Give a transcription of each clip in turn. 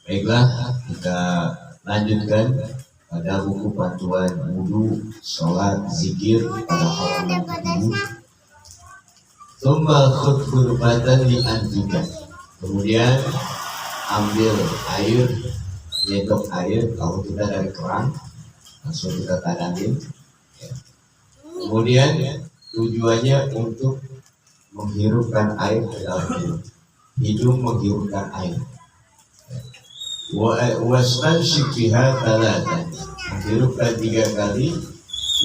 Baiklah, kita lanjutkan pada buku panduan wudu, sholat, zikir pada halaman 7. Tsumma khudh qurbatan li antika. Kemudian ambil air, nyedok air. Kalau kita dari keran langsung kita tadamin. Kemudian tujuannya untuk menghirupkan air ke dalam hidung. Hidung menghirupkan air. Wastanshik biha thalathan, menghirupkan 3 kali.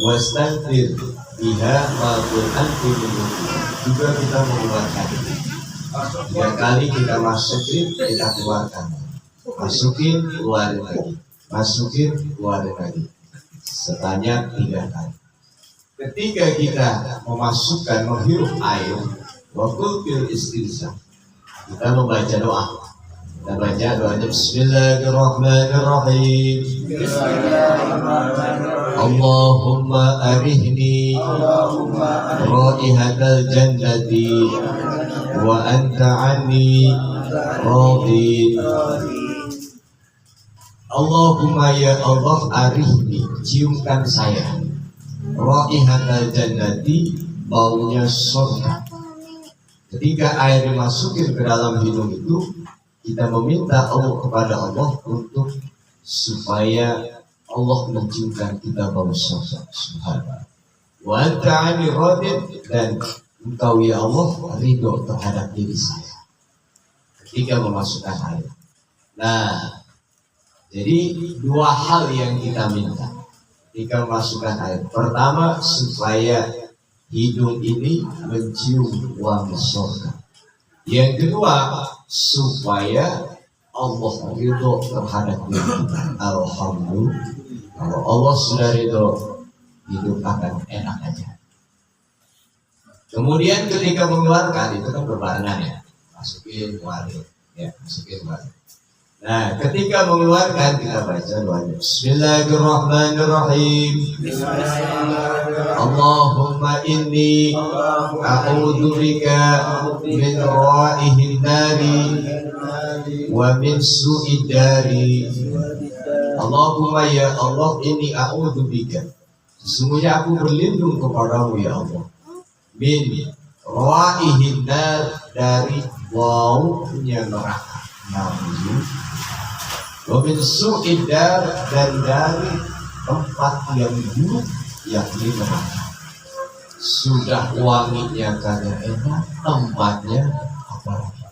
Wastanfir biha ma'ul anfi juga kita mengeluarkan 3 kali, kita masukin, kita keluarkan, masukin, keluarin lagi, masukin, keluarin lagi, sebanyak 3 kali. Ketika kita memasukkan, menghirup air, waktu fil istinsah, kita membaca doa. Kita baca doanya Bismillahirrahmanirrahim. Allahumma arihni raihatal jannati wa anta anni radin. Allahumma ya Allah arihni, ciumkan saya, raihatal jannati, baunya surga. Ketika air dimasukin ke dalam hidung itu, kita meminta Allah kepada Allah untuk supaya Allah menciumkan kita bau surga. Subhanallah. Wa anta ani radin, dan engkau ya Allah ridho terhadap diri saya ketika memasukkan air. Nah, jadi 2 hal yang kita minta ketika memasukkan air. Pertama, supaya hidung ini mencium wangi surga. Yang kedua, supaya Allah ridho terhadap diri kita. Alhamdulillah, kalau Allah sudah ridho, hidup akan enak aja. Kemudian ketika mengeluarkan, itu kan berbarengan ya, masukin, keluarin, ya, masukin, keluarin. Nah, ketika mengeluarkan kita baca doanya Bismillahirrahmanirrahim. Allahumma inni a'udzubika min ra'ihin nari wa min su'id dari. Allahumma ya Allah, inni a'udzubika, sesungguhnya aku berlindung kepadamu ya Allah, min ra'ihin nar, dari baunya neraka. Wa min su'id dar, dan dari tempat yang buruk yakni neraka. Sudah wanginya karena enak, tempatnya apalagi.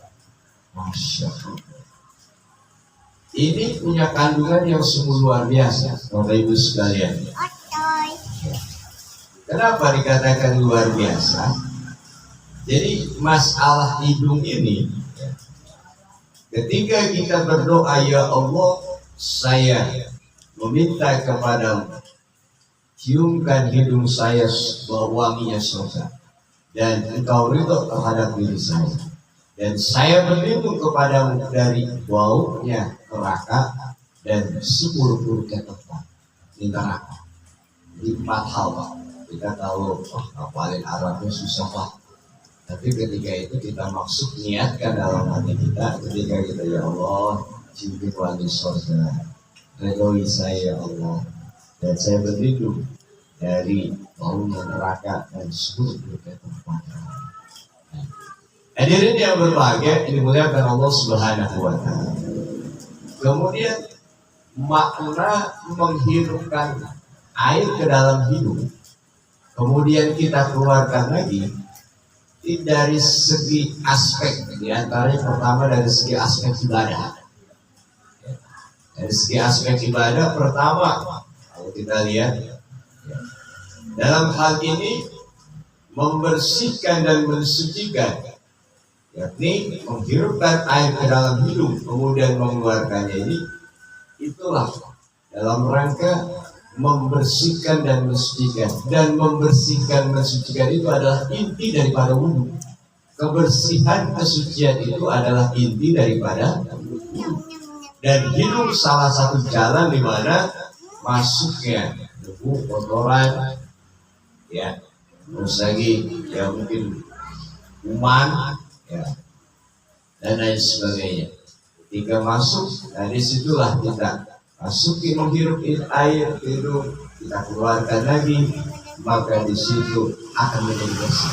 Masya Allah. Ini punya kandungan yang sungguh luar biasa, Bapak Ibu sekalian. Kenapa dikatakan luar biasa? Jadi masalah hidung ini, ketika kita berdoa, ya Allah, saya meminta kepadamu, ciumkan hidung saya wanginya surga, dan engkau ridho terhadap diri saya, dan saya berlindung kepadamu dari baunya neraka dan seburuk-buruknya tempat di neraka. Di 4 hal, Pak. Kita tahu, ngapalin Arabnya susah, Pak. Tapi ketika itu kita maksud niatkan dalam hati kita, ketika kita ya Allah, cium wangi surga, ridhoi saya ya Allah, dan saya berlindung dari baunya neraka dan seburuk-buruknya tempat. Hadirin yang berbahagia, dimuliakan Allah Subhanahu wa Ta'ala. Kemudian makna menghirupkan air ke dalam hidung, kemudian kita keluarkan lagi dari segi aspek, diantaranya pertama dari segi aspek ibadah. Dari segi aspek ibadah, pertama kalau kita lihat dalam hal ini membersihkan dan mensucikan, yakni menghirupkan air ke dalam hidung kemudian mengeluarkannya ini, itulah dalam rangka membersihkan dan mensucikan. Dan membersihkan mensucikan itu adalah inti daripada wudu. Kebersihan kesucian itu adalah inti daripada wudu. Dan hidung salah satu jalan di mana masuknya debu, kotoran, ya, terus lagi ya mungkin kuman, ya, dan lain sebagainya. Ketika masuk, nah disitulah kita masukin menghirup air hidung, kita keluarkan lagi, maka di situ akan menjadi bersih.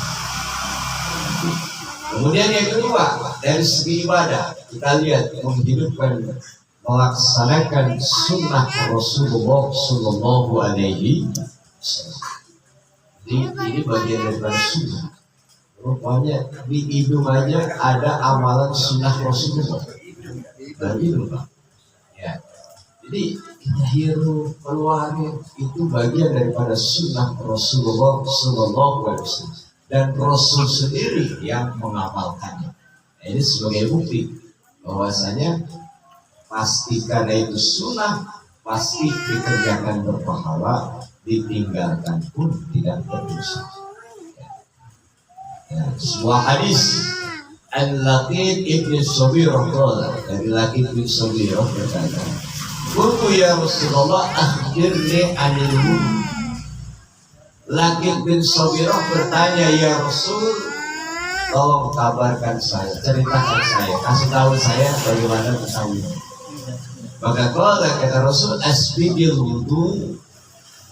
Kemudian yang kedua, dari segi ibadah, kita lihat menghidupkan, melaksanakan sunnah Rasulullah Sallallahu Alaihi Wasallam. Ini bagian daripada sunnah. Rupanya di hidung aja ada amalan sunnah Rasulullah. Bagi lupa. Ya. Jadi kita hirup keluarin itu bagian daripada sunnah Rasulullah Sallallahu Alaihi Wasallam. Dan Rasul sendiri yang mengamalkannya. Ini sebagai bukti bahwasanya pasti karena itu sunnah, pasti dikerjakan berpahala, ditinggalkan pun tidak berdosa. Ya, sebuah hadis Al-Laqid ibn Sabirah dari Laqid ibn Sabirah berkata, "Qultu ya Rasulullah akhbirni anil wudu." Laqid bin Sabirah bertanya, "Ya Rasul, tolong kabarkan saya, ceritakan saya, kasih tahu saya bagaimana tentang wudu." Maka kata Rasul, "Asbigil wudu,"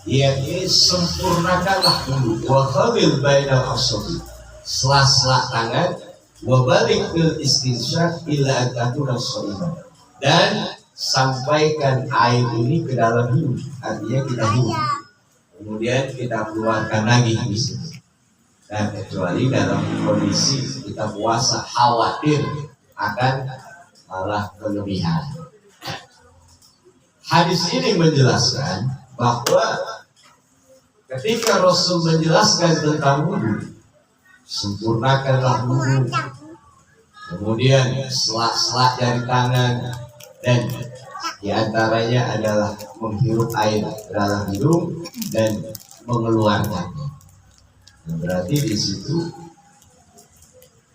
yakni sempurnakanlah wudu, wa khamil bainal asabi, sela-sela tangan, wa balik bil istinsyaq ila an takuna shaiman, dan sampaikan air ini ke dalam hidung, artinya kita hidup. Kemudian kita keluarkan lagi di sini. Dan kecuali dalam kondisi kita puasa khawatir akan malah kelebihan. Hadis ini menjelaskan bahwa ketika Rasul menjelaskan tentang wudu, sempurnakanlah wudu, kemudian sela-sela dari tangan, dan diantaranya adalah menghirup air dalam hidung dan mengeluarkannya. Nah, berarti di situ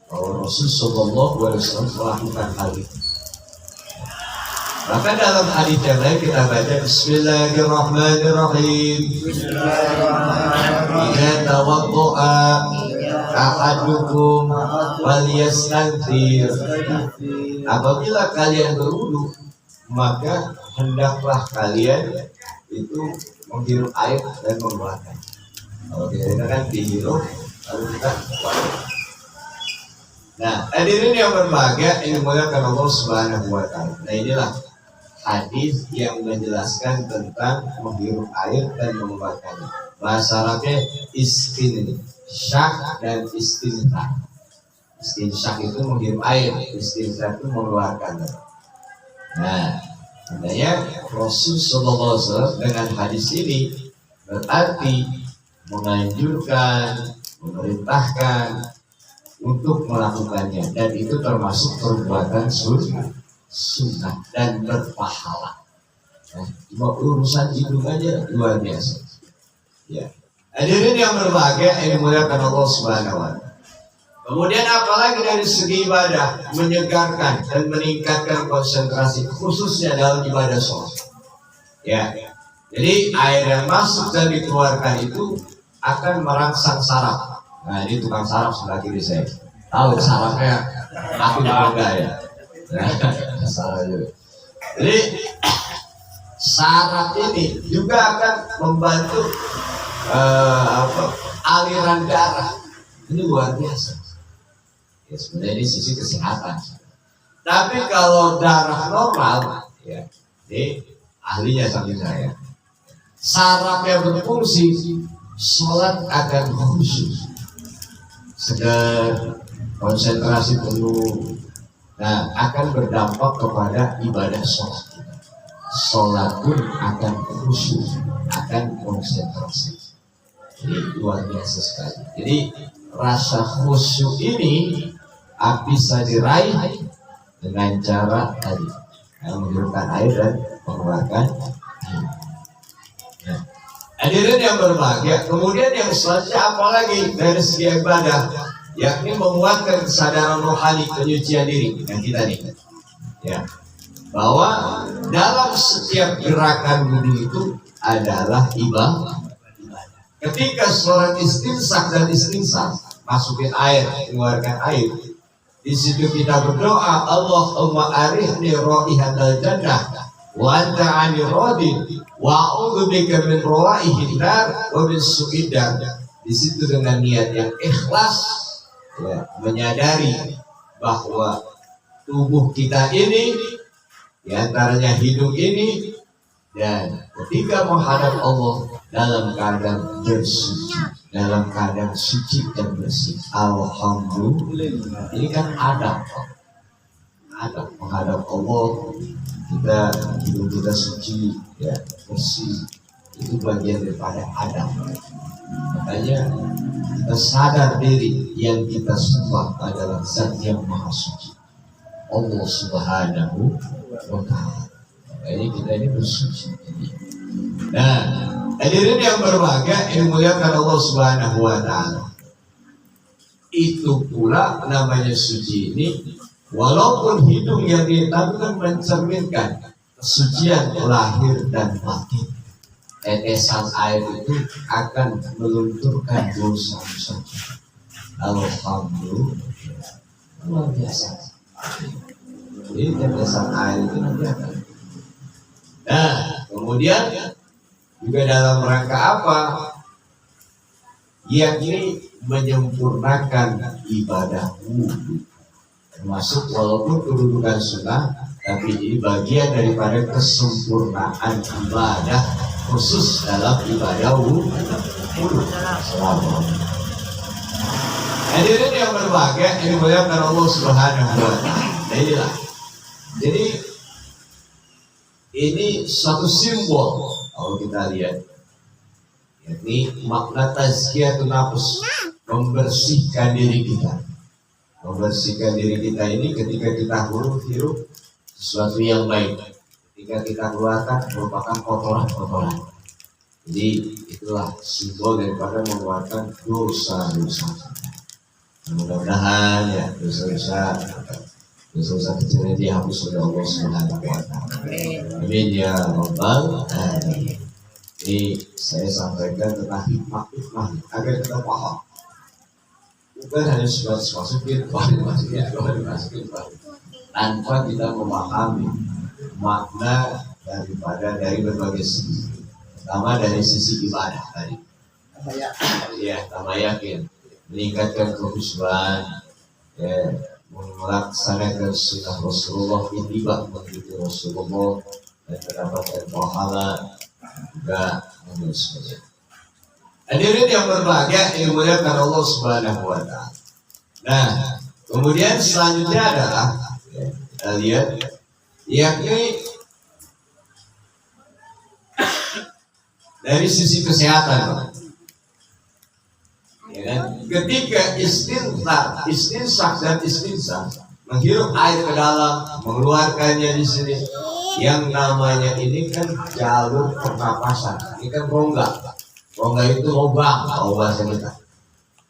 bahwa Rasul Sallallahu Alaihi Wasallam melakukan hal itu. Maka dalam hadis yang lain kita baca Bismillahirrahmanirrahim. Idza tawaddo'a ahadukum falyastanthir. Apabila kalian berwudu, maka hendaklah kalian itu menghirup air dan mengeluarkan. Kalau kita kan dihirup lalu kita keluarkan. Nah, hadirin yang berbahagia, ini dimuliakan Allah Subhanahu wa Ta'ala. Nah, inilah hadis yang menjelaskan tentang menghirup air dan mengeluarkannya. Bahasa Arabnya istinsyaq dan istinthar. Istinsyaq itu menghirup air, istinthar itu mengeluarkannya. Nah, sebenarnya Rasul Sallallahu Alaihi Wasallam dengan hadis ini berarti menganjurkan, memerintahkan untuk melakukannya, dan itu termasuk perbuatan sunnah dan berpahala. Nah, cuma urusan hidung aja luar biasa. Ya, hadirin yang berbahagia, ini dimuliakan Allah Subhanahu wa Ta'ala. Kemudian apalagi dari segi ibadah, menyegarkan dan meningkatkan konsentrasi, khususnya dalam ibadah sholat. Ya, jadi air yang masuk dan dikeluarkan itu akan merangsang saraf. Nah, ini tukang saraf sebelah kiri saya. Tahu sarafnya? Aku juga enggak ya. Saraf juga. Jadi saraf ini juga akan membantu aliran darah. Ini luar biasa. Ya, sebenarnya ini sisi kesehatan. Tapi kalau darah normal, ya, ini ahlinya samping saya. Sarafnya berfungsi, sholat akan khusyuk, segar, konsentrasi penuh. Nah, akan berdampak kepada ibadah sholat. Sholat pun akan khusyuk, akan konsentrasi. Ini luar biasa sekali. Jadi rasa khusyuk ini bisa diraih dengan cara tadi, menghirupkan air dan mengeluarkan air. Nah, hadirin yang berbahagia, kemudian yang selanjutnya apalagi dari segi ibadah, yakni menguatkan kesadaran rohani, penyucian diri. Yang kita nih, ya, bahwa dalam setiap gerakan wudu itu adalah ibadah. Ketika sholat istinsak dan istinsak, masukin air, keluarkan air, Di situ kita berdoa, Allahumma arihni raihatal jannah wa anta 'ani radin wa a'udzubika min rawaihin nar wa min su'id dar. Di situ dengan niat yang ikhlas, ya, menyadari bahwa tubuh kita ini, diantaranya hidung ini, dan ketika menghadap Allah dalam keadaan bersih, dalam keadaan suci dan bersih. Alhamdulillah. Ini kan adab menghadap Allah. Hidung kita suci, ya, bersih. Itu bagian daripada adab. Makanya kita sadar diri yang kita sembah adalah Zat yang Maha Suci, Allah Subhanahu wa Ta'ala. Makanya kita ini bersuci. Nah, hadirin yang berbahagia, yang dimuliakan Allah Subhanahu wa Ta'ala, itu pula namanya suci ini, walaupun hidung yang ditampilkan mencerminkan kesucian lahir dan batin. Tetesan air itu akan melunturkan dosa-dosa. Alhamdulillah, luar biasa. Jadi tetesan air itu nanti akan. Nah, kemudian juga dalam rangka apa? Yakni menyempurnakan ibadah wudhu. Termasuk walaupun kedudukan sunnah, tapi ini bagian daripada kesempurnaan ibadah khusus dalam ibadah wudhu. Hadirin yang berbahagia, ini dimuliakan Allah Subhanahu wa Ta'ala. Inilah. Jadi ini suatu simbol kalau kita lihat, yakni makna tazkiyatun nafs, membersihkan diri kita. Membersihkan diri kita ini ketika kita hirup sesuatu yang baik, ketika kita keluarkan merupakan kotoran-kotoran. Jadi itulah simbol daripada mengeluarkan dosa-dosa. Mudah-mudahan ya dosa-dosa kecilnya dihapus oleh Allah Subhanahu wa Ta'ala. Amin ya rabbal alamin. Ini saya sampaikan tentang hikmah agar kita paham. Bukan hanya sebatas masukin, tanpa kita memahami makna dari berbagai sisi. Pertama dari sisi ibadah tadi. Ya, tambah yakin, meningkatkan kekhusyuan, ya, melaksanakan sunnah Rasulullah, ittiba mengikuti Rasulullah, dan mendapatkan pahala juga manusia. Hadirin yang berbahagia, yang dimuliakan Allah Subhanahu wa Ta'ala. Nah, kemudian selanjutnya adalah kita lihat, yakni dari sisi kesehatan. Ya kan? Ketika istinsyak dan istinsah menghirup air ke dalam, mengeluarkannya di sini, yang namanya ini kan jalur pernapasan. Ini kan rongga itu lubang kalau bahasa kita.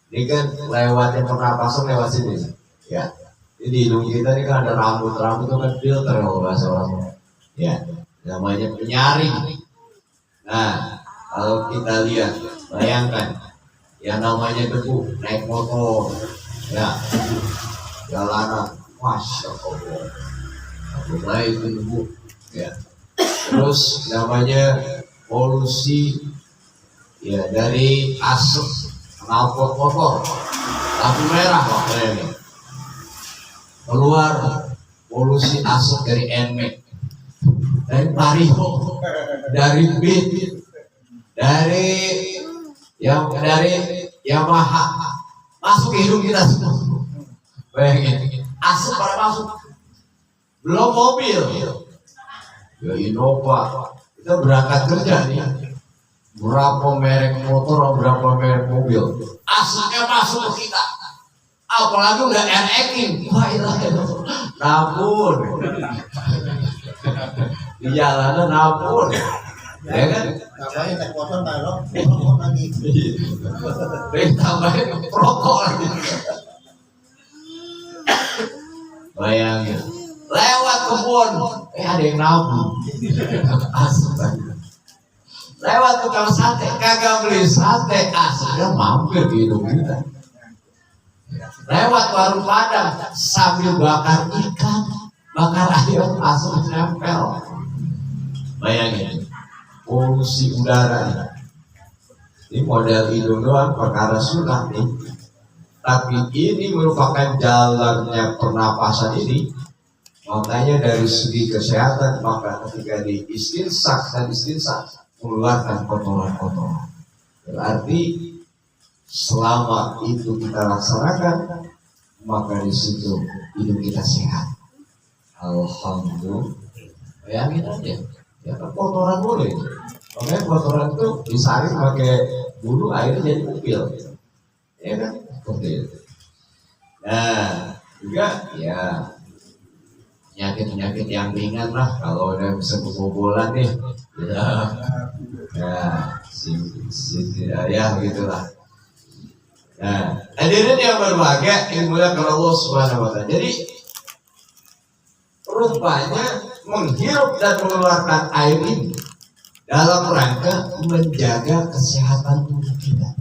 Ini kan lewatnya pernapasan lewat sini, ya. Jadi di hidung kita ini kan ada rambut itu kan filter kalau bahasa orang, ya. Namanya penyaring. Nah, kalau kita lihat, bayangkan, yang namanya debu, naik motor, ya, jalanan, masya Allah, mulai itu debu, ya. Terus namanya polusi, ya, dari asap knalpot motor, lampu merah waktunya ini, keluar polusi asap dari NMAX, dari Vario, dari Beat, dari Yamaha, masuk ke hidung kita semua. Bayangin, asap pada masuk. Belum mobil, ya Innova. Kita berangkat kerja nih, berapa merek motor, berapa merek mobil, asapnya masuk ke kita. Apalagi udah NX-ing, wah namun di jalanan namun, ya kan? Tambahin naik motor rokok lagi. Tambahin rokok lagi. Bayangin, lewat kebun, ada yang nabung. Lewat tukang sate, kagak beli sate, aslinya mampir di hidung kita. Lewat warung Padang sambil bakar ikan, bakar ayam asam nempel. Bayangin, polusi udara ini model hidung doang perkara sunnah nih. Tapi ini merupakan jalannya pernapasan ini. Makanya dari segi kesehatan, maka ketika di istinsak dan istinsak mengeluarkan kotoran-kotoran. Berarti selama itu kita laksanakan, maka di situ hidup kita sehat. Alhamdulillah. Bayangin aja, ya kan kotoran boleh. Makanya kotoran itu disaring pakai bulu, airnya jadi upil. Ya kan? Seperti itu. Nah, juga ya penyakit-penyakit yang ringan lah, kalau udah bisa kebobolan nih, ya gitulah. Nah, hadirin yang berbahagia, ilmunya kalau Allah Subhanahu wa Ta'ala. Jadi rupanya menghirup dan mengeluarkan air ini dalam rangka menjaga kesehatan tubuh kita,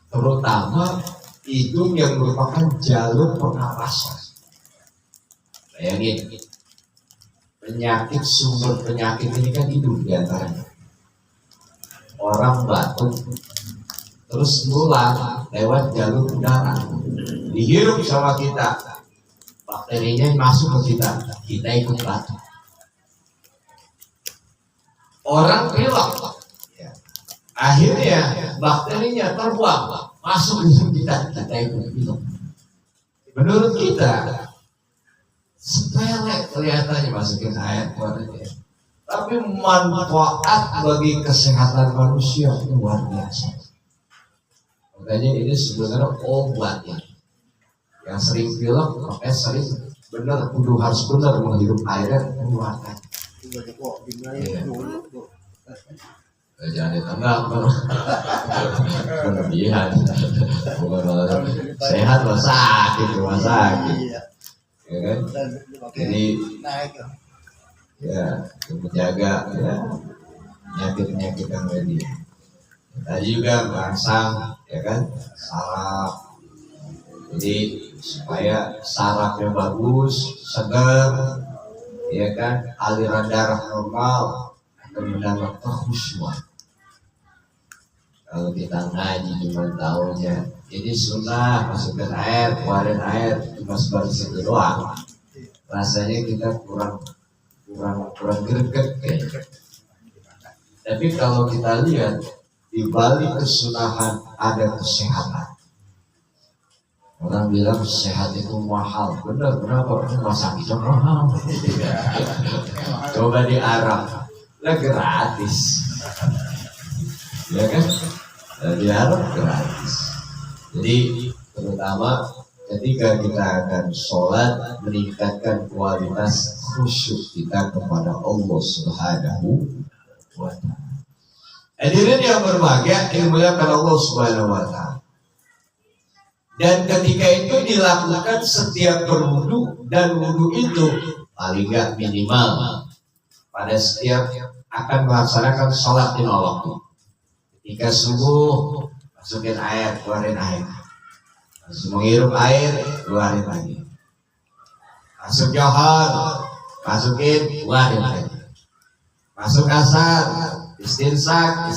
terutama hidung yang merupakan jalur pernapasan. Bayangin, penyakit, sumber penyakit ini kan hidung diantaranya. Orang batuk terus nular lewat jalur udara, dihirup sama kita, bakterinya masuk ke kita ikut batuk. Orang pilek, ya, akhirnya bakterinya terbuang masuk ke kita ikut pilek. Menurut kita sepele kelihatannya masukin air keluarnya, tapi manfaat bagi kesehatan manusia luar biasa. Makanya ini sebenarnya obat ya. Yang sering pilek, makanya sering benar, kudu harus benar menghirup airnya mengeluarkan. Jangan ditambah berlebihan. Sehat loh, sakit cuma sakit. Ya kan? Jadi ya menjaga ya penyakit yang tadi. Tadi juga merangsang ya kan saraf. Jadi supaya sarafnya bagus, segar, ya kan, aliran darah normal, kemudian kekhusyuan. Kalau kita ngaji cuma tahunya ini sunnah, masukkan air, keluarin air, cuma sebaris itu doang. Rasanya kita kurang greget kayaknya. Tapi kalau kita lihat di balik kesunahan ada kesehatan. Orang bilang sehat itu mahal, benar berapa? Rumah sakit mahal. Coba di Arab, lah gratis, ya kan? Di Arab gratis. Jadi terutama ketika kita akan sholat, meningkatkan kualitas khusyuk kita kepada Allah Subhanahu wa Ta'ala. Hadirin yang berbahagia, dimuliakan Allah Subhanahu wa Ta'ala. Dan ketika itu dilakukan setiap berwudu, dan wudu itu paling nggak minimal pada setiap akan melaksanakan sholat 5 waktu. Ketika subuh, masukin air, keluarin air. Masuk menghirup air, keluarin lagi. Masuk johar, masukin, keluarin lagi. Masuk asar, istinsak.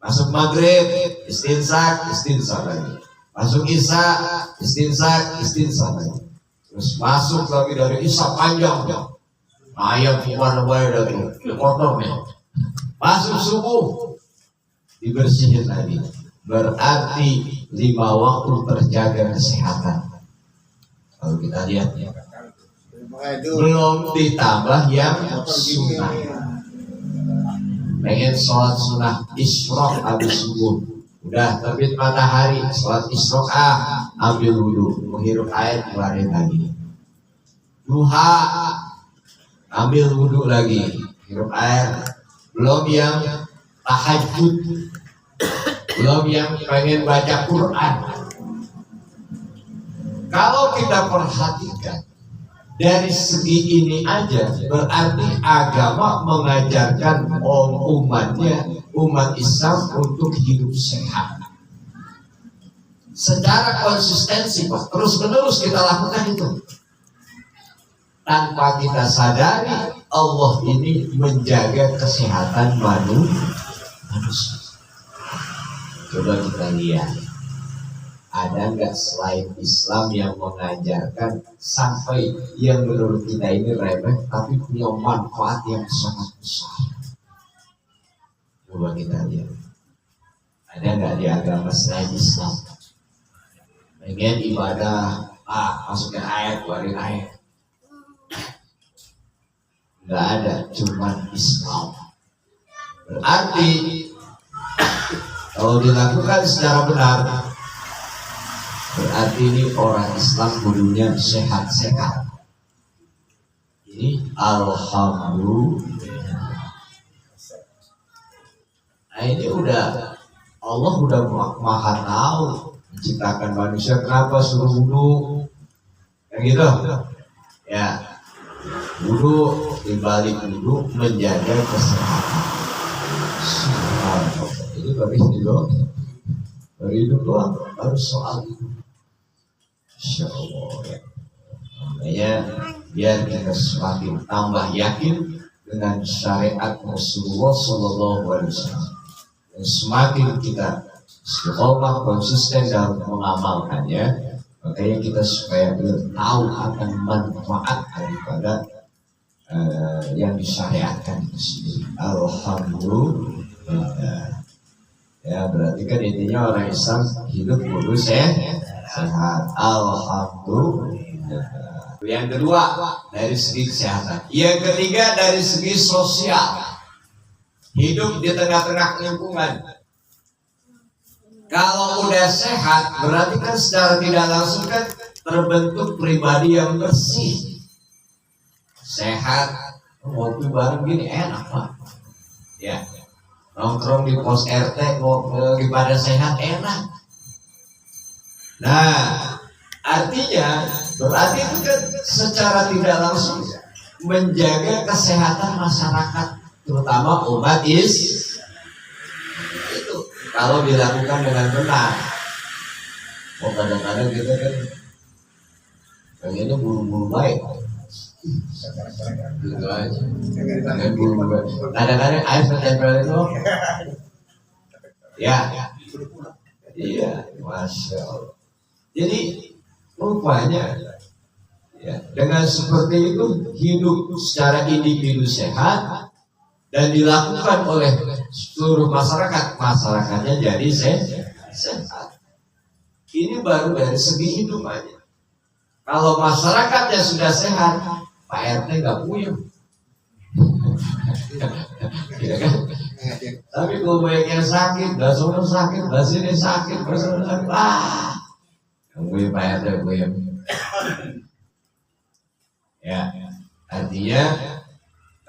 Masuk maghrib, istinsak lagi. Masuk isya, istinsak lagi. Terus masuk lagi dari isya panjang. Ayam keluar dari kotornya. Masuk subuh, dibersihin lagi. Berarti 5 waktu terjaga kesehatan. Kalau kita lihat ya, belum ditambah yang sunnah. Pengen sholat sunnah isyraq habis subuh, udah terbit matahari, sholat isyraq ambil wudhu, menghirup air, keluarin lagi. Duha, ambil wudhu lagi, hirup air. Belum yang tahajud, belum yang pengen baca Quran. Kalau kita perhatikan dari segi ini aja, berarti agama mengajarkan umat Islam untuk hidup sehat. secara konsistensi, Pak, terus menerus kita lakukan itu. Tanpa kita sadari, Allah ini menjaga kesehatan manusia. Coba kita lihat, ada nggak selain Islam yang mengajarkan sampai yang menurut kita ini remeh, tapi punya manfaat yang sangat besar? Coba kita lihat, ada nggak di agama selain Islam? Pengen ibadah, masukin ayat, keluarin ayat. Nggak ada, cuma Islam. Berarti kalau dilakukan secara benar, berarti ini orang Islam kudunya sehat-sehat. Ini alhamdulillah. Nah ini Allah udah maha tahu menciptakan manusia, kenapa suruh wudu, kayak gitu. Ya, wudu, dibalik wudu menjaga kesehatan. Ini baru hidup doang, harus soal itu. Insya Allah ya. Makanya biar kita semakin tambah yakin dengan syariat Rasulullah SAW, dan semakin kita istiqomah konsisten dalam mengamalkannya, makanya kita supaya tahu akan manfaat daripada yang disyariatkan itu sendiri. Alhamdulillah. Ya, berarti kan intinya orang Islam hidup kudu sehat. Alhamdulillah. Yang kedua dari segi kesehatan. Yang ketiga dari segi sosial. Hidup di tengah-tengah lingkungan. Kalau udah sehat, berarti kan secara tidak langsung kan terbentuk pribadi yang bersih. Sehat, ngopi bareng gini enak, Pak. Ya. Nongkrong di pos RT daripada sehat enak. Nah, artinya berarti itu kan secara tidak langsung menjaga kesehatan masyarakat, terutama umat Islam. Itu kalau dilakukan dengan benar. Kadang-kadang kita kan pengennya buru-buru baik. Gitu aja. Kadang-kadang air tertempel itu. Ya. Iya, Masya Allah. Jadi rupanya ya, dengan seperti itu hidup secara individu sehat dan dilakukan oleh seluruh masyarakat, masyarakatnya jadi sehat. Ini baru dari segi hidup aja. Kalau masyarakatnya sudah sehat, Pak RT nggak puyeng. Ya kan? Tapi kalau banyak yang sakit, nggak semua sakit, nggak sini sakit, nggak semua sakit, yang puyeng Pak RT puyeng. Ya, artinya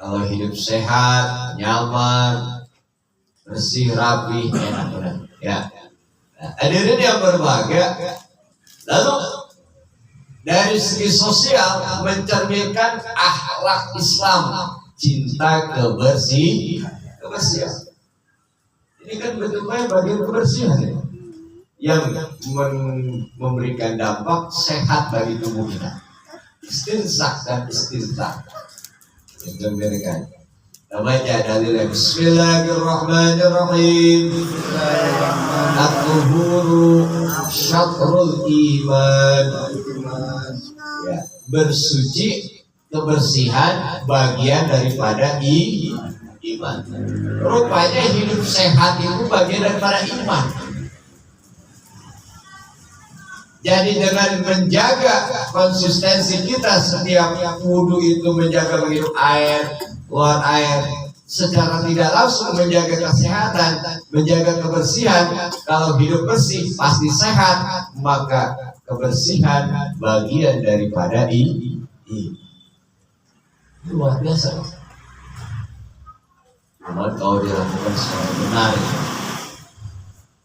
kalau hidup sehat, nyaman, bersih, rapi, enak benar. Ya, hadirin yang berbahagia, lalu dari segi sosial mencerminkan akhlak Islam, cinta kebersihan. Ini kan bentuknya bagian kebersihan ya, yang memberikan dampak sehat bagi tubuh kita. Istinsak dan istinsak itu memberikan. Kita baca dalilnya. Bismillahirrahmanirrahim. At-tuhuru syatrul iman. Ya, bersuci, kebersihan bagian daripada iman. Rupanya hidup sehat itu bagian daripada iman. Jadi dengan menjaga konsistensi kita setiap wudu itu, menjaga menghirup air, keluar air, secara tidak langsung menjaga kesehatan, menjaga kebersihan. Kalau hidup bersih pasti sehat, maka kebersihan bagian daripada luar biasa. Namun kalau dilakukan secara benar,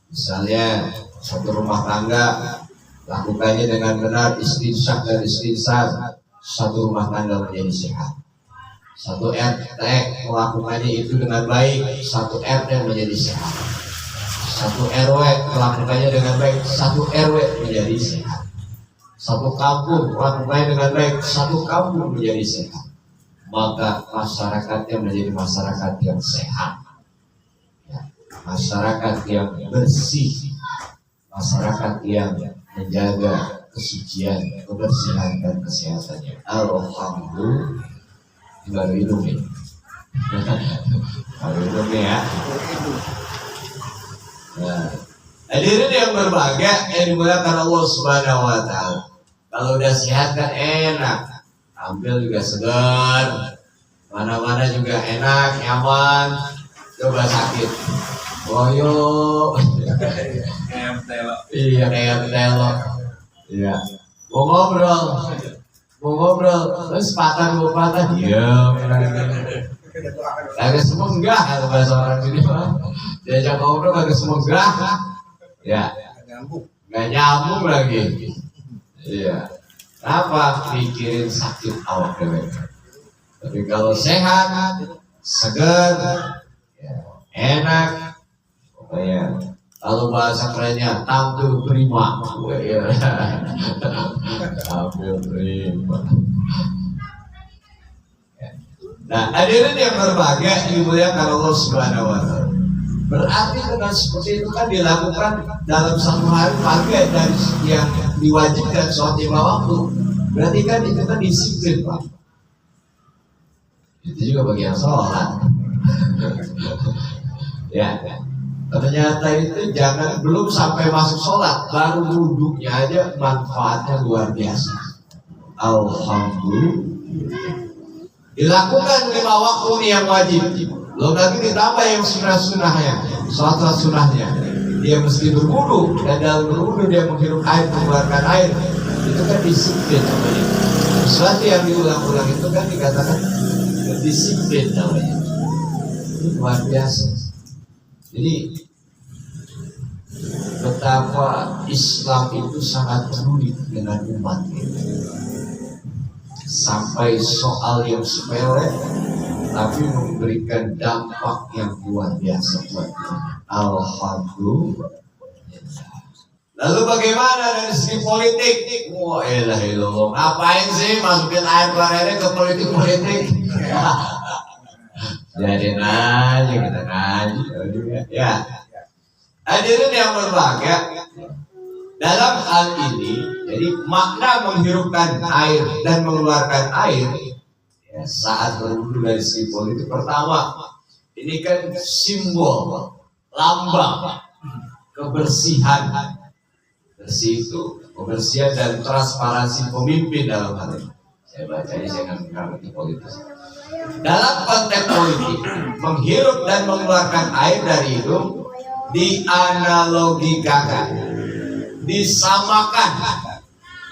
misalnya satu rumah tangga lakukannya dengan benar, istinsak dan istinsar, satu rumah tangga menjadi sehat. Satu RT melakukannya itu dengan baik, satu RT menjadi sehat. Satu RW melakukannya dengan baik, satu RW menjadi sehat. Satu kampung melakukannya dengan baik, satu kampung menjadi sehat. Maka masyarakatnya menjadi masyarakat yang sehat, ya, masyarakat yang bersih, masyarakat yang menjaga kesucian, kebersihan dan kesehatannya. Alhamdulillah. Baru hidup ini. Baru hidup ya. Nah, hadirin yang berbahagia yang dimuliakan Allah Subhanahu wa taala. Kalau udah sehat kan enak. Tampil juga segar. Mana-mana juga enak, nyaman. Coba sakit. Boyo. Iya, kayak telok. Iya. Mau ngobrol, terus patah diam. Agak semenggah kalau bahasa orang sini mah. Diajak ngobrol agak semenggah. Ya, nggak nyambung lagi. Iya. Apa? Pikirin sakit awak dewek. Tapi kalau sehat, segar, ya, enak, pokoknya. Kalau bahasa kerennya tampil prima. Ya. Tampil prima. Nah, hadirin yang berbahagia dimuliakan Allah Subhanahu wa taala. Berarti dengan seperti itu kan dilakukan dalam satu hari pagi dari yang diwajibkan sholat 5 waktu. Berarti kan itu kan disiplin, Pak. Itu juga bagian sholat. Ya. Ternyata itu jangan belum sampai masuk sholat, baru wudhunya aja manfaatnya luar biasa. Alhamdulillah. Dilakukan 5 waktu ini yang wajib. Belum lagi ditambah yang sunnah-sunnahnya, sholat sunnahnya. Dia mesti berwudu, dan dalam berwudu dia menghirup air, mengeluarkan air. Itu kan disiplin namanya. Sesuatu yang diulang-ulang itu kan dikatakan disiplin namanya. Itu luar biasa. Jadi betapa Islam itu sangat peduli dengan umat ini. Sampai soal yang sepele tapi memberikan dampak yang luar biasa buat kita. Alhamdulillah. Lalu bagaimana dari segi politik? Wah, ilah, ngapain sih masukin air barangnya ke politik? Jadi aja kita ngaji ya. Hadirin yang berbahagia, dalam hal ini jadi makna menghirupkan air dan mengeluarkan air ya, saat berwudu dari segi politik, pertama ini kan simbol lambang kebersihan. Bersih itu kebersihan dan transparansi pemimpin dalam hal ini. Saya baca ini, saya nggak mengerti politik. Dalam konteks politik, menghirup dan mengeluarkan air dari hidung dianalogikan, disamakan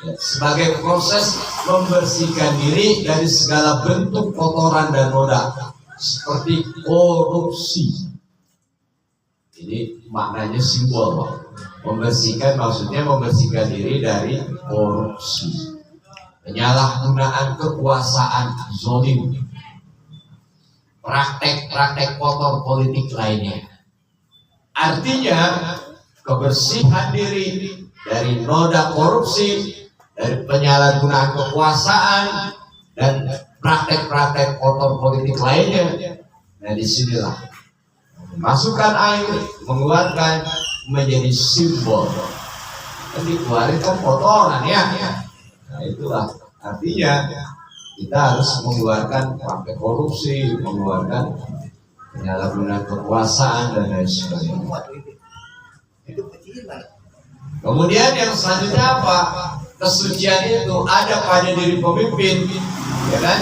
ya, sebagai proses membersihkan diri dari segala bentuk kotoran dan noda seperti korupsi. Ini maknanya simbol. Membersihkan maksudnya membersihkan diri dari korupsi, penyalahgunaan kekuasaan zolim, praktek-praktek kotor politik lainnya. Artinya kebersihan diri dari noda korupsi, dari penyalahgunaan kekuasaan dan praktek-praktek kotor politik lainnya. Nah, disinilah masukkan air, mengeluarkan menjadi simbol. Kan dikeluarin kan kotoran ya. Nah, itulah artinya kita harus mengeluarkan praktek korupsi, mengeluarkan penyalahgunaan kekuasaan dan lain sebagainya. Kemudian yang selanjutnya apa? Kesucian itu ada pada diri pemimpin, ya kan?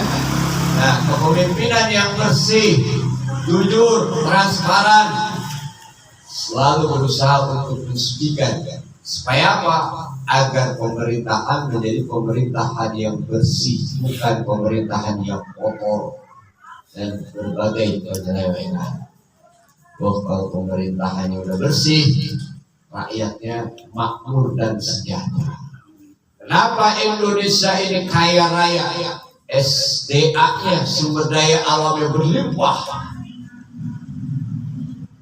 Nah, kepemimpinan yang bersih, jujur, transparan, selalu berusaha untuk mensucikan. Supaya apa? Agar pemerintahan menjadi pemerintahan yang bersih, bukan pemerintahan yang kotor dan berbagai penyelewengan. Kalau pemerintahannya udah bersih, rakyatnya makmur dan sejahtera. Kenapa Indonesia ini kaya raya? SDA-nya, sumber daya alamnya berlimpah.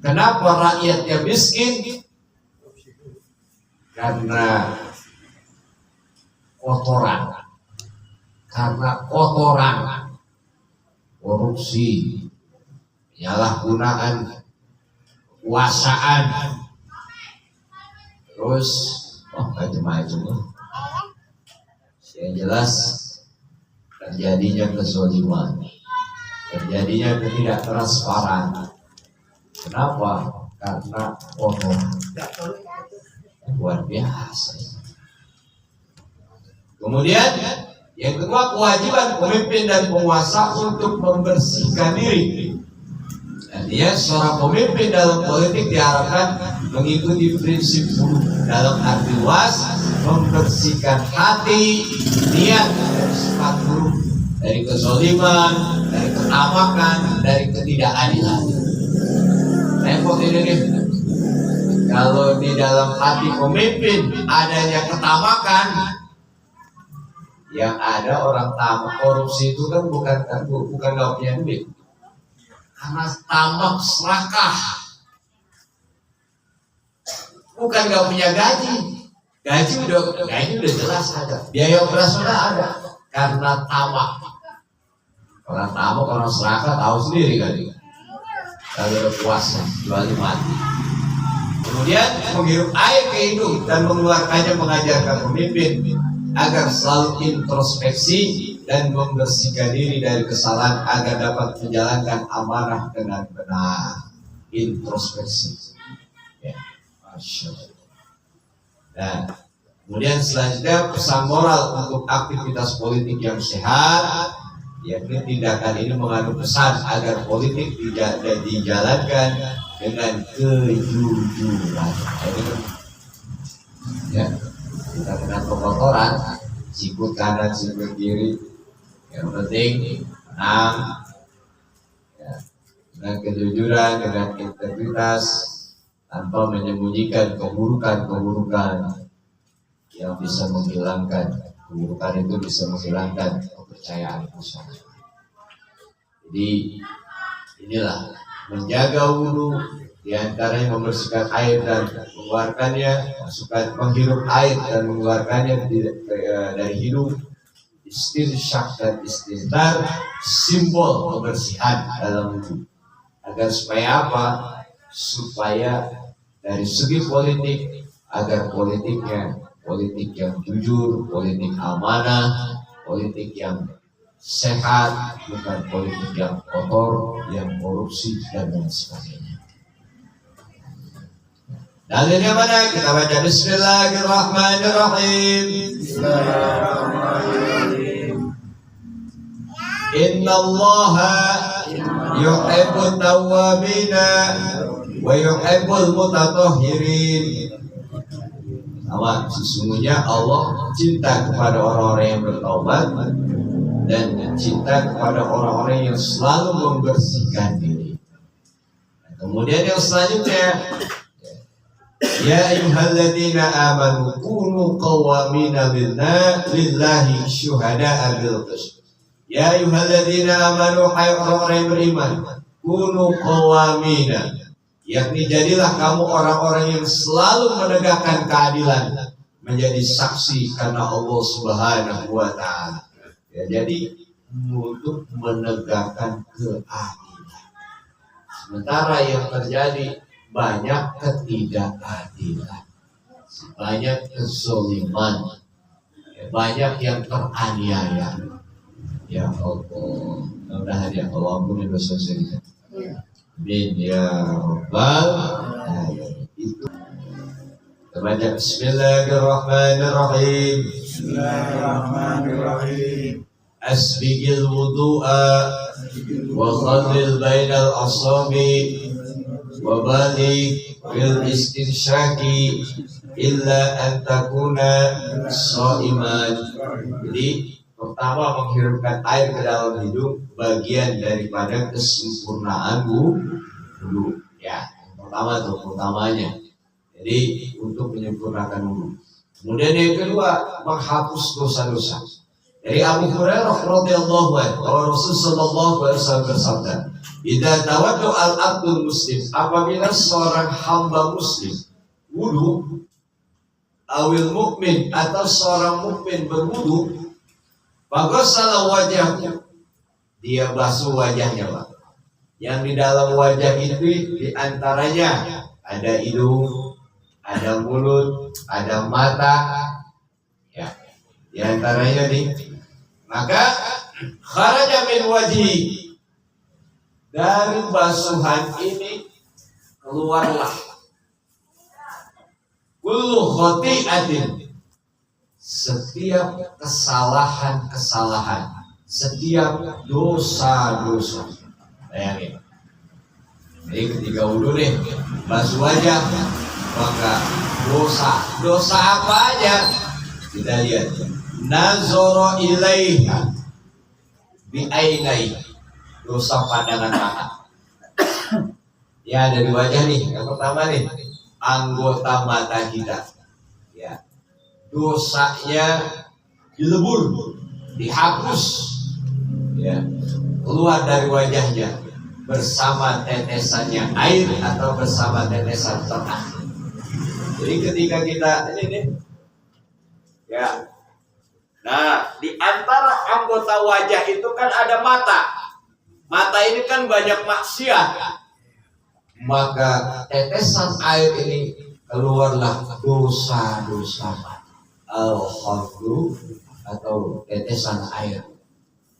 Kenapa rakyatnya miskin? Karena kotoran, korupsi, penyalahgunaan kekuasaan, terus macam-macam. Yang jelas terjadinya kezaliman, terjadinya ketidaktransparan. Kenapa? Karena kotoran. Luar biasa. Kemudian yang kedua, kewajiban pemimpin dan penguasa untuk membersihkan diri. Artinya seorang pemimpin dalam politik diharapkan mengikuti prinsip buruh dalam arti luas, membersihkan hati, niat dari sifat buruk, dari kezaliman, dari ketamakan, dari ketidakadilan. Repot ini nih. Kalau di dalam hati pemimpin adanya ketamakan, yang ada orang tamak. Korupsi itu kan bukan gak punya duit, karena tamak serakah. Bukan gak punya gaji udah jelas ada, biaya operasional ada, karena tamak. Orang tamak, orang serakah tahu sendiri kan, kalau ada puasa jual mati. Kemudian menghirup air ke hidung dan mengeluarkannya, mengajarkan pemimpin agar selalu introspeksi dan membersihkan diri dari kesalahan agar dapat menjalankan amanah dengan benar. Introspeksi. Ya, Masya Allah. Nah, kemudian selanjutnya pesan moral untuk aktivitas politik yang sehat, yakni tindakan ini mengandung pesan agar politik dijalankan dengan kejujuran. Ya, kita kena kotoran, sikut kanan, sikut kiri. Yang penting menang, ya, dengan kejujuran, dengan integritas, tanpa menyembunyikan keburukan yang bisa menghilangkan. Keburukan itu bisa menghilangkan kepercayaan masyarakat. Jadi inilah menjaga wudhu, diantaranya membersihkan air dan mengeluarkannya, menghirup air dan mengeluarkannya dari hidung, istinsyak dan istintar, simbol kebersihan dalam wudhu. Agar supaya apa? Supaya dari segi politik, agar politiknya politik yang jujur, politik amanah, politik yang sehat, bukan politik yang kotor, yang korupsi dan lain sebagainya. Dalilnya mana? Kita baca Bismillahirrahmanirrahim. Inna Allaha yuhibbut tawwabina wa yuhibbul mutatahhirin. Sama, sesungguhnya Allah cinta kepada orang-orang yang bertaubat dan cinta kepada orang-orang yang selalu membersihkan diri. Kemudian yang selanjutnya, ya ayyuhalladzina amanu kunu qawwamina lillahi syuhada'a bil qist. Ya ayyuhalladzina amanu, hai orang-orang yang beriman, kunu qawwamina, yakni jadilah kamu orang-orang yang selalu menegakkan keadilan, menjadi saksi karena Allah Subhanahu wa Ta'ala. Ya, jadi untuk menegakkan keadilan. Sementara yang terjadi banyak ketidakadilan, banyak kezaliman, banyak yang teraniaya. Ya Allah, mudah-mudahan ya Allah ampuni dosa-dosa kita. Amin ya Rabbal alamin. Itu kita baca Bismillahirrahmanirrahim. Bismillahirrahmanirrahim. Asbigil wudu'a wa khallil bainal asabi wa balik fil istinsyaki illa an takuna shaiman. Jadi pertama, menghirupkan air ke dalam hidung bagian daripada kesempurnaan wudhu. Ya, yang pertama itu utamanya. Jadi untuk menyempurnakan wudhu. Kemudian yang kedua, menghapus dosa-dosa. Dari Abu Hurairah radhiyallahu anhu, Rasulullah sallallahu alaihi wasallam bersabda, Idza tawaddu al-abdul muslim, apabila seorang hamba muslim wudu, awil mukmin atau seorang mukmin berwudu, baghassala wajhahu, dia basuh wajahnya, Pak. Yang di dalam wajah itu diantaranya ada hidung, ada mulut, ada mata, ya, diantaranya nih. Maka kharaja min wajhi, dari basuhan ini keluarlah kullu khati'atin, setiap kesalahan-kesalahan, setiap dosa-dosa. Bayangin. Jadi ketika wudu nih, basuh wajah, maka dosa apa aja? Kita lihat. Nazara ilaiha bi ainai, dosa pandangan mata. Ya, dari wajah nih. Yang pertama nih, anggota mata kita. Ya. Dosanya dilebur, dihapus. Ya. Keluar dari wajahnya bersama tetesannya air atau bersama tetesan tanah. Jadi ketika kita ini nih, ya, nah di antara anggota wajah itu kan ada mata. Mata ini kan banyak maksiat. Maka tetesan air ini keluarlah dosa-dosa. Alhamdulillah, atau tetesan air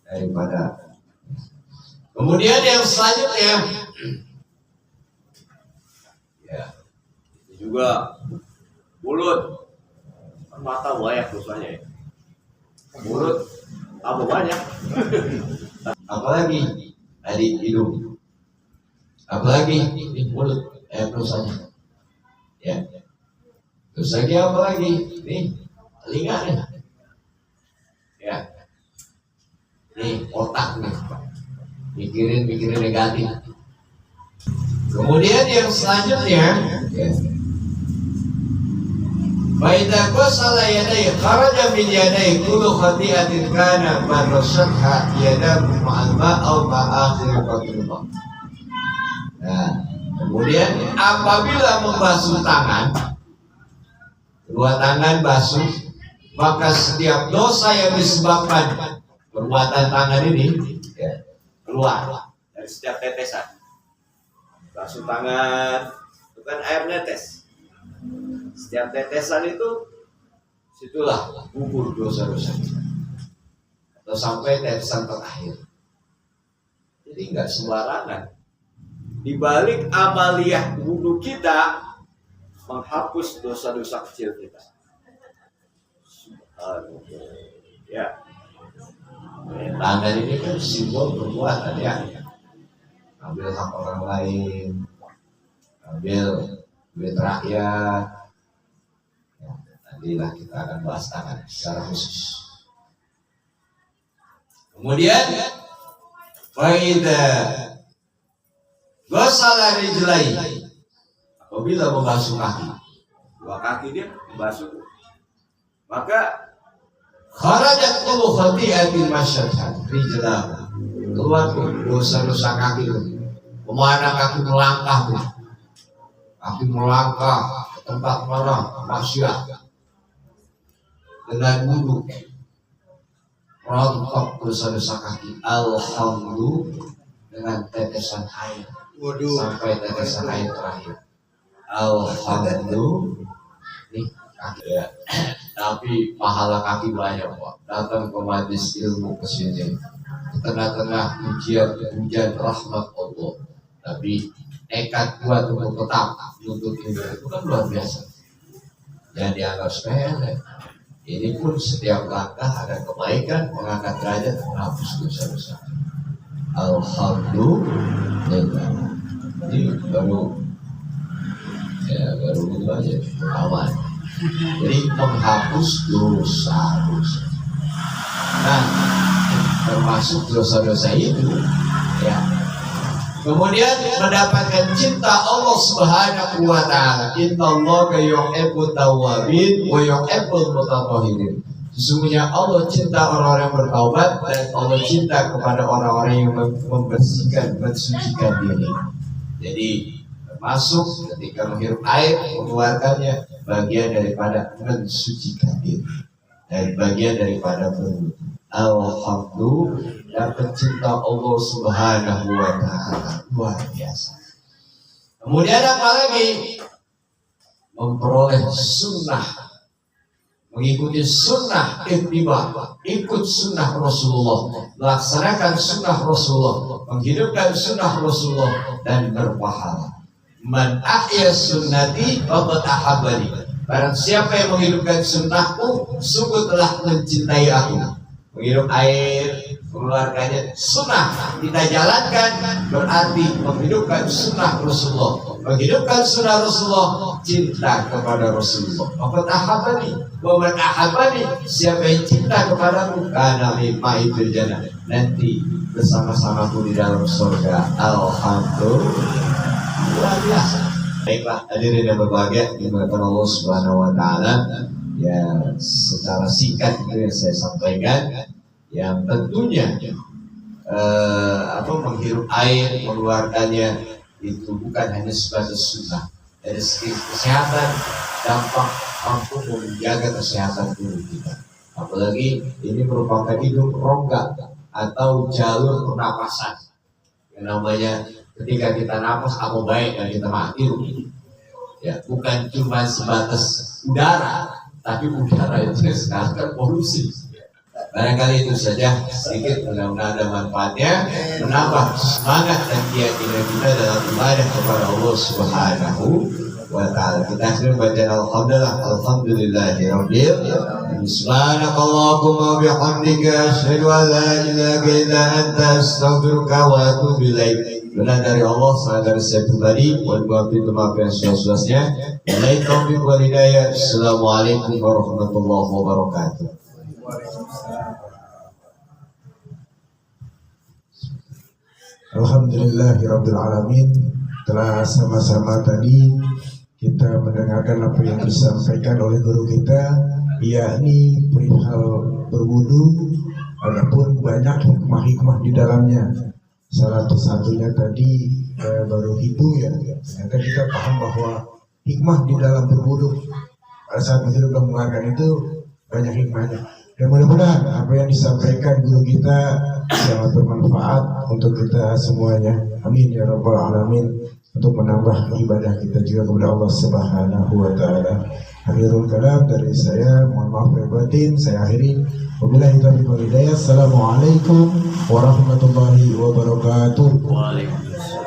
daripada. Kemudian yang selanjutnya, ya, itu juga mulut. Mata banyak dosanya ya. Mulut apa banyak? Apalagi tadi hidung. Apalagi di mulut dosanya. Ya. Terus lagi apa lagi? Nih, telinga nih. Ya. Nih, otak nih. Mikirin negatif. Kemudian yang selanjutnya, ya. Baida qasala yadai kharaja min yadai kullu khati'atin kana marasatha yadahu ma'al ma'aw ma'akhir qatrullah. Nah, kemudian apabila membasuh tangan, kedua tangan basuh, maka setiap dosa yang disebabkan perbuatan tangan ini, ya, keluar dari setiap tetesan. Basuh tangan itu kan air netes. Setiap tetesan itu situlah gugur dosa-dosa atau sampai tetesan terakhir. Jadi nggak sembarangan. Di balik amaliyah wudu kita menghapus dosa-dosa kecil kita. Ya. Tangan ini kan simbol perbuatan ya. Ambil hak orang lain, ambil duit rakyat. Ya, nantilah kita akan bahas tangan secara khusus. Kemudian, faida ghasala rijlai, apabila membasuh kaki, dua kaki dia membasuh, maka kharajat kullu khati'atin masyadhat rijlahu, keluar tuh dosa-dosa kaki tuh. Kemana kaki melangkah tuh? Kaki melangkah ke tempat mana maksiat dengan wudu, rontok dosa-dosa kaki. Alhamdulillah, dengan tetesan air. Waduh. Sampai tetesan air terakhir. Alhamdulillah. Nih kaki ya. Tapi pahala kaki banyak, Pak. Datang ke majelis ilmu ke sini, di tengah-tengah hujan rahmat Allah. Tapi nekat kuat untuk tetap menuntut ilmu itu kan luar biasa. Jangan dianggap sepele. Ini pun setiap langkah ada kebaikan, mengangkat derajat, menghapus dosa-dosa. Alhamdulillah. Jadi baru itu aja aman. Jadi menghapus dosa-dosa. Nah, termasuk dosa-dosa itu, ya. Kemudian mendapatkan cinta Allah Subhanahu wa taala. Innallaha yuhibbut tawwabin wa yuhibbul mutatahhirin. Sesungguhnya Allah cinta orang-orang yang bertaubat dan Allah cinta kepada orang-orang yang membersihkan, mensucikan diri. Jadi masuk ketika menghirup air, mengeluarkannya bagian daripada mensucikan diri dan bagian daripada berwudu. Alhamdulillah, dan pencinta Allah Subhanahu wa Ta'ala luar biasa. Kemudian apa lagi? Memperoleh sunnah, mengikuti sunnah, ikut sunnah Rasulullah, melaksanakan sunnah Rasulullah, menghidupkan sunnah Rasulullah dan berpahala. Man ahya sunnati faqad ahabbani. Barang siapa yang menghidupkan sunnahku, sungguh telah mencintai aku. Menghirup air, mengeluarkannya sunnah kita jalankan, berarti menghidupkan sunnah Rasulullah. Menghidupkan sunnah Rasulullah, cinta kepada Rasulullah. Faqad ahabbani wa man ahabbani, siapa yang cinta kepadaku kana ma'i fil jannah, nanti bersama-samaku di dalam surga. Alhamdulillah, luar biasa. Baiklah, hadirin yang berbahagia dimuliakan Allah Subhanahu wa Ta'ala. Ya, secara singkat itu yang saya sampaikan, yang tentunya menghirup air, mengeluarkannya itu bukan hanya sebatas sunnah. Dari segi kesehatan, dampak mampu menjaga kesehatan tubuh kita. Apalagi ini merupakan hidung rongga atau jalur pernapasan. Yang namanya ketika kita napas apa baik dan kita mati. Ya, bukan cuma sebatas udara, tapi udara itu sekarang kan polusi. Barangkali itu saja sedikit, mudah-mudahan ada manfaatnya, menambah semangat dan keyakinan kita dalam ibadah kepada Allah Subhanahu wa Ta'ala. Kita akhirnya baca alhamdulillahirabbil alamin. Subhanakallahumma bihamdika asyhadu an la ilaha illa anta astaghfiruka wa atubu ilaik. Benar dari Allah, salah dari saya pribadi. Mohon pintu maaf yang seluas-luasnya. Wabillahi taufiq wal hidayah. Assalamualaikum warahmatullahi wabarakatuh. Alhamdulillahirabbil alamin. Telah sama-sama tadi kita mendengarkan apa yang disampaikan oleh guru kita, yakni perihal berwudu. Adapun banyak hikmah-hikmah di dalamnya. Salah satunya tadi baru hitung ya. Ternyata kita paham bahwa hikmah di dalam berwudu pada saat kita sudah mengeluarkan itu banyak hikmahnya. Dan mudah-mudahan apa yang disampaikan guru kita sangat bermanfaat untuk kita semuanya. Amin ya rabbal alamin. Untuk menambah ibadah kita juga kepada Allah Subhanahu wa Ta'ala. Akhirul kalam dari saya, mohon maaf lahir batin, saya akhiri. Wabillahi taufiq wal hidayah. Assalamualaikum warahmatullahi wabarakatuh. Waalaikumsalam.